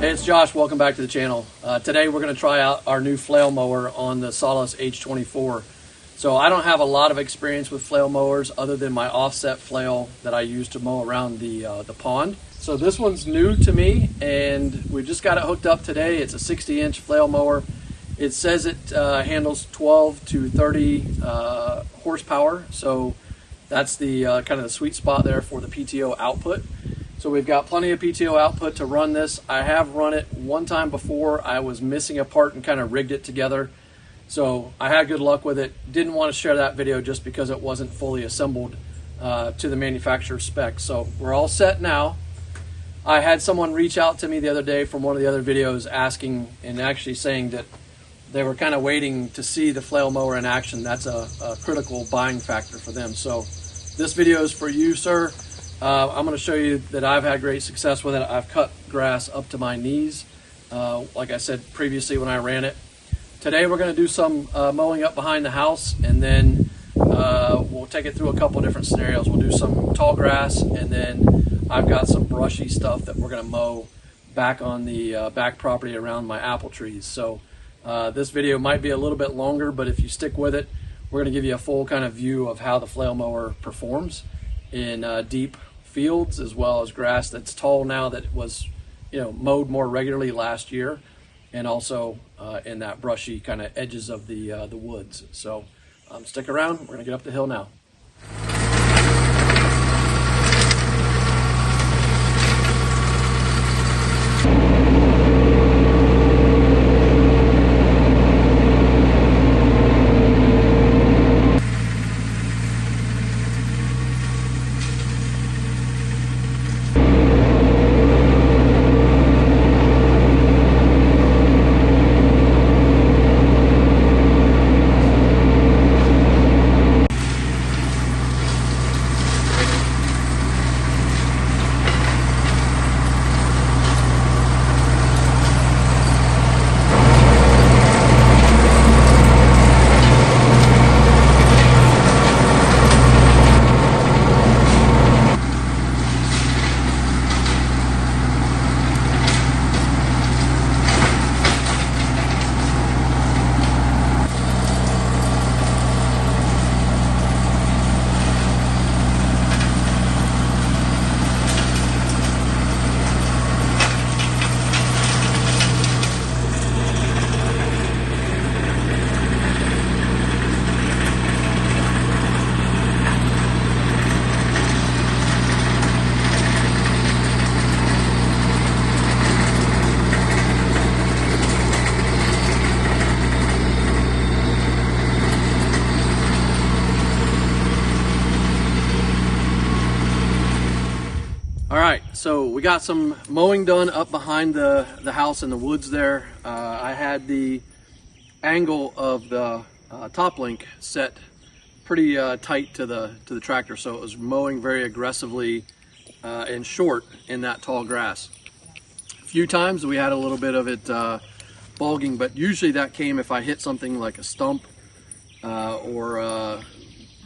Hey, it's Josh. Welcome back to the channel. Today we're going to try out our new flail mower on the Solis H24. So I don't have a lot of experience with flail mowers other than my offset flail that I use to mow around the pond. So this one's new to me and we just got it hooked up today. It's a 60-inch flail mower. It says it handles 12 to 30 horsepower. So that's the kind of the sweet spot there for the PTO output. So we've got plenty of PTO output to run this. I have run it one time before. I was missing a part and kind of rigged it together. So I had good luck with it. Didn't want to share that video just because it wasn't fully assembled to the manufacturer's specs. So we're all set now. I had someone reach out to me the other day from one of the other videos asking and actually saying that they were kind of waiting to see the flail mower in action. That's a critical buying factor for them. So this video is for you, sir. I'm going to show you that I've had great success with it. I've cut grass up to my knees, like I said previously when I ran it. Today we're going to do some mowing up behind the house, and then we'll take it through a couple different scenarios. We'll do some tall grass, and then I've got some brushy stuff that we're going to mow back on the back property around my apple trees. So this video might be a little bit longer, but if you stick with it, we're going to give you a full kind of view of how the flail mower performs in deep fields as well as grass that's tall now that was mowed more regularly last year, and also in that brushy kind of edges of the woods. So stick around, we're gonna get up the hill now. So we got some mowing done up behind the house in the woods there. I had the angle of the top link set pretty tight to the tractor, so it was mowing very aggressively and short in that tall grass. A few times we had a little bit of it bulging, but usually that came if I hit something like a stump or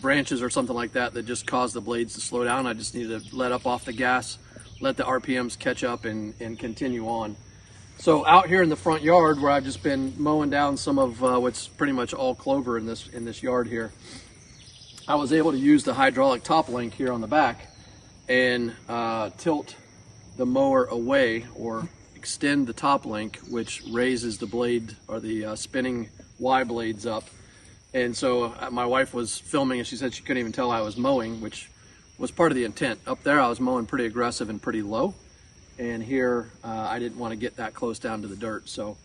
branches or something like that that just caused the blades to slow down. I just needed to let up off the gas, let the RPMs catch up and continue on. So out here in the front yard where I've just been mowing down some of what's pretty much all clover in this yard here, I was able to use the hydraulic top link here on the back and tilt the mower away or extend the top link, which raises the blade or the spinning Y blades up. And so my wife was filming and she said she couldn't even tell I was mowing, which was part of the intent. Up there I was mowing pretty aggressive and pretty low, and here I didn't want to get that close down to the dirt. So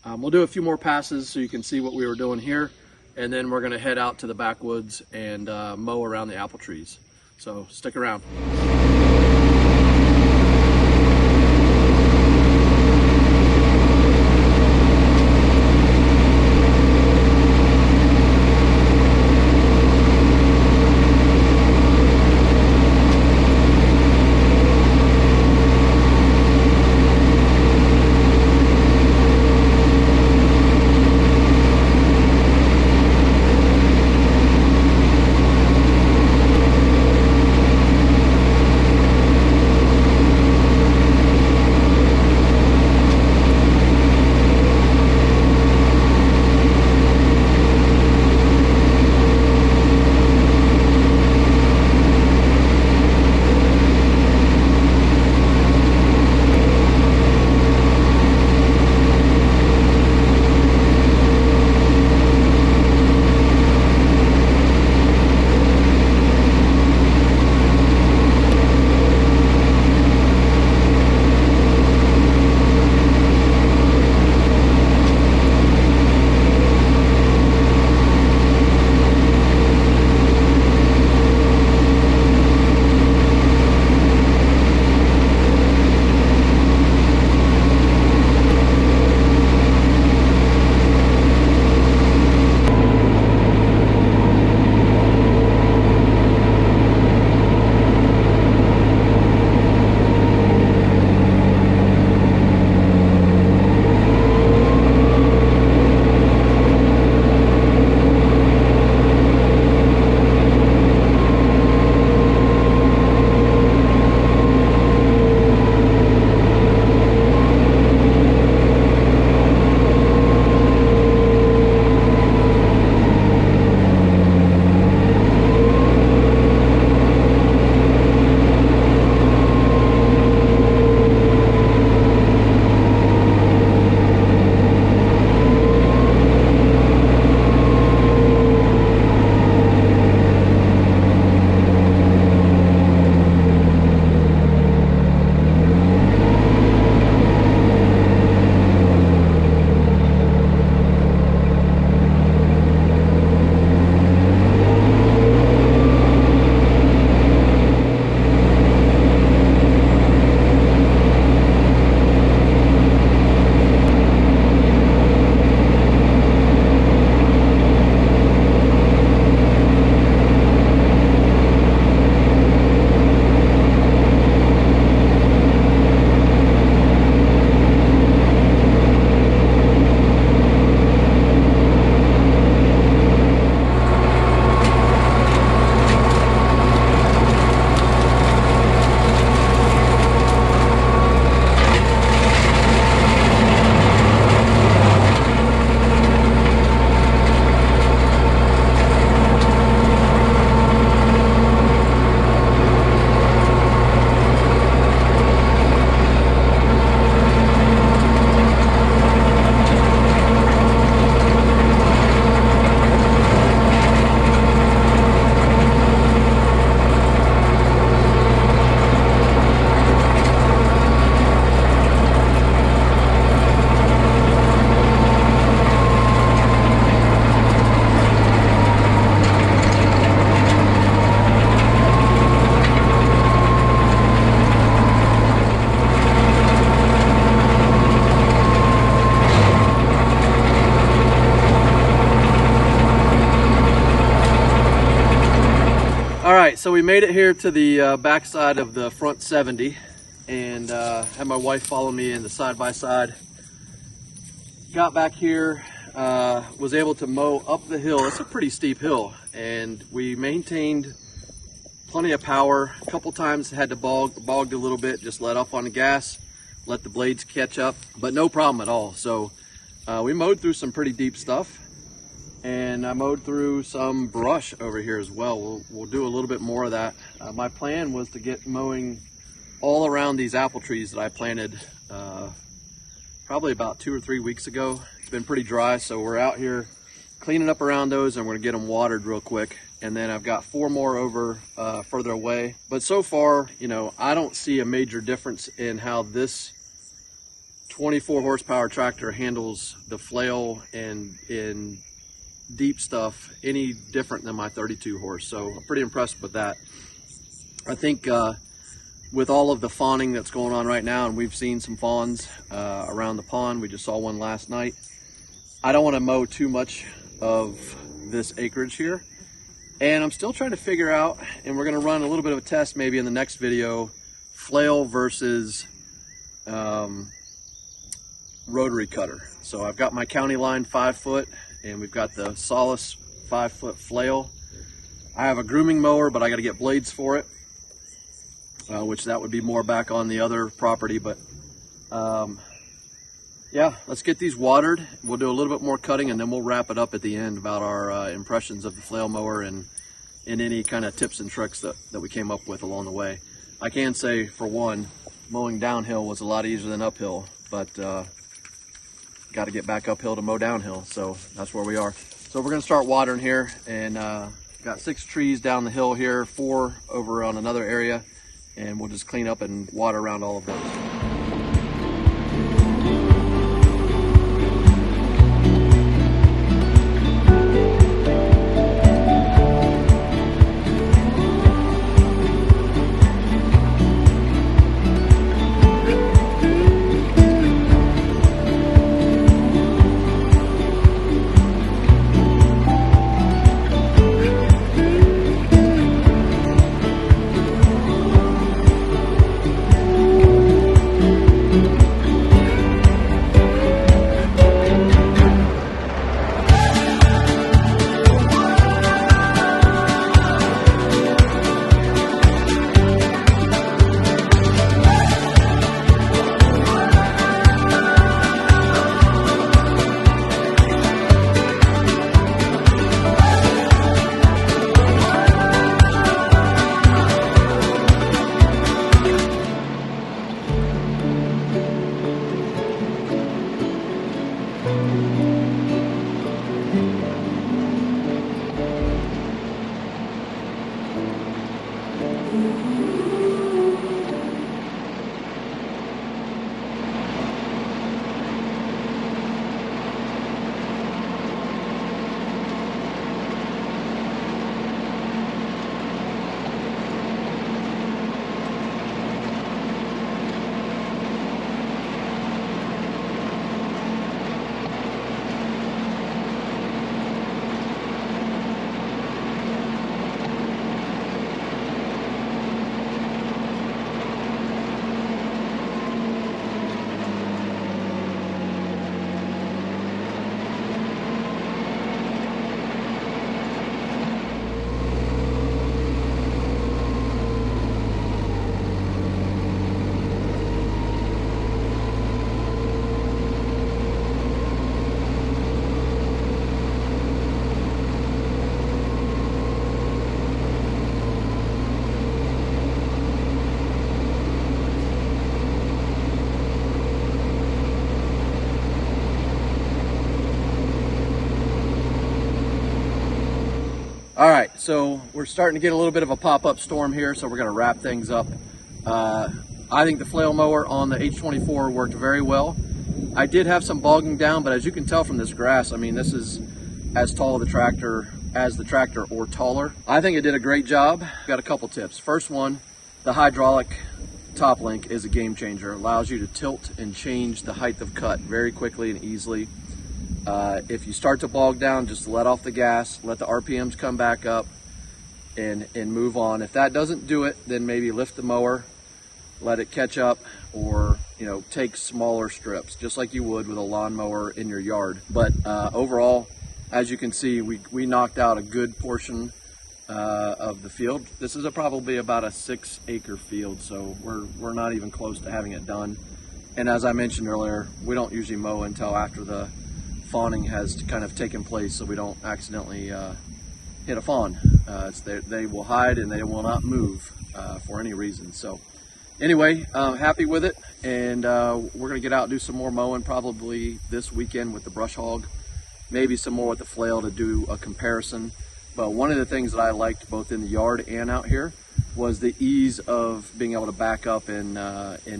we'll do a few more passes so you can see what we were doing here, and then we're going to head out to the backwoods and mow around the apple trees. So stick around. so we made it here to the backside of the front 70, and had my wife follow me in the side-by-side. Got back here, was able to mow up the hill. It's a pretty steep hill, and we maintained plenty of power. A couple times had to bogged a little bit, just let off on the gas, let the blades catch up, but no problem at all. So we mowed through some pretty deep stuff, and I mowed through some brush over here as well. We'll do a little bit more of that. My plan was to get mowing all around these apple trees that I planted probably about 2 or 3 weeks ago. It's been pretty dry, so we're out here cleaning up around those, and we're gonna get them watered real quick. And then I've got 4 more over further away. But so far, you know, I don't see a major difference in how this 24 horsepower tractor handles the flail and in deep stuff any different than my 32 horse. So I'm pretty impressed with that. I think with all of the fawning that's going on right now, and we've seen some fawns around the pond, we just saw one last night, I don't want to mow too much of this acreage here. And I'm still trying to figure out, and we're going to run a little bit of a test maybe in the next video, flail versus rotary cutter. So I've got my county line 5 foot, and we've got the Solis 5 foot flail. I have a grooming mower, but I got to get blades for it, which that would be more back on the other property. But yeah, let's get these watered. We'll do a little bit more cutting, and then we'll wrap it up at the end about our impressions of the flail mower and any kind of tips and tricks that we came up with along the way. I can say, for one, mowing downhill was a lot easier than uphill, but got to get back uphill to mow downhill, so that's where we are. So we're going to start watering here, and got 6 trees down the hill here, 4 over on another area, and we'll just clean up and water around all of those. All right, so we're starting to get a little bit of a pop-up storm here, so we're going to wrap things up. I think the flail mower on the H24 worked very well. I did have some bogging down, but as you can tell from this grass, I mean, this is as tall of the tractor as the tractor or taller. I think it did a great job. Got a couple tips. First one, the hydraulic top link is a game changer. It allows you to tilt and change the height of cut very quickly and easily. If you start to bog down, just let off the gas, let the RPMs come back up, and move on. If that doesn't do it, then maybe lift the mower, let it catch up, or take smaller strips, just like you would with a lawnmower in your yard. But overall, as you can see, we knocked out a good portion of the field. This is probably about a 6-acre field, so we're not even close to having it done. And as I mentioned earlier, we don't usually mow until after the fawning has kind of taken place, so we don't accidentally hit a fawn. They will hide and they will not move for any reason. So anyway, happy with it, and we're gonna get out and do some more mowing probably this weekend with the brush hog, maybe some more with the flail to do a comparison. But one of the things that I liked both in the yard and out here was the ease of being able to back up and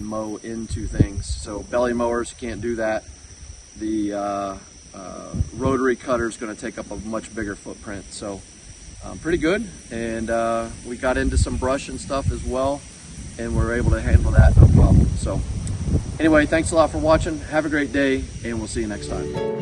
mow into things. So belly mowers can't do that. The rotary cutter is going to take up a much bigger footprint. So pretty good, and we got into some brush and stuff as well, and we're able to handle that no problem. So anyway, thanks a lot for watching. Have a great day, and we'll see you next time.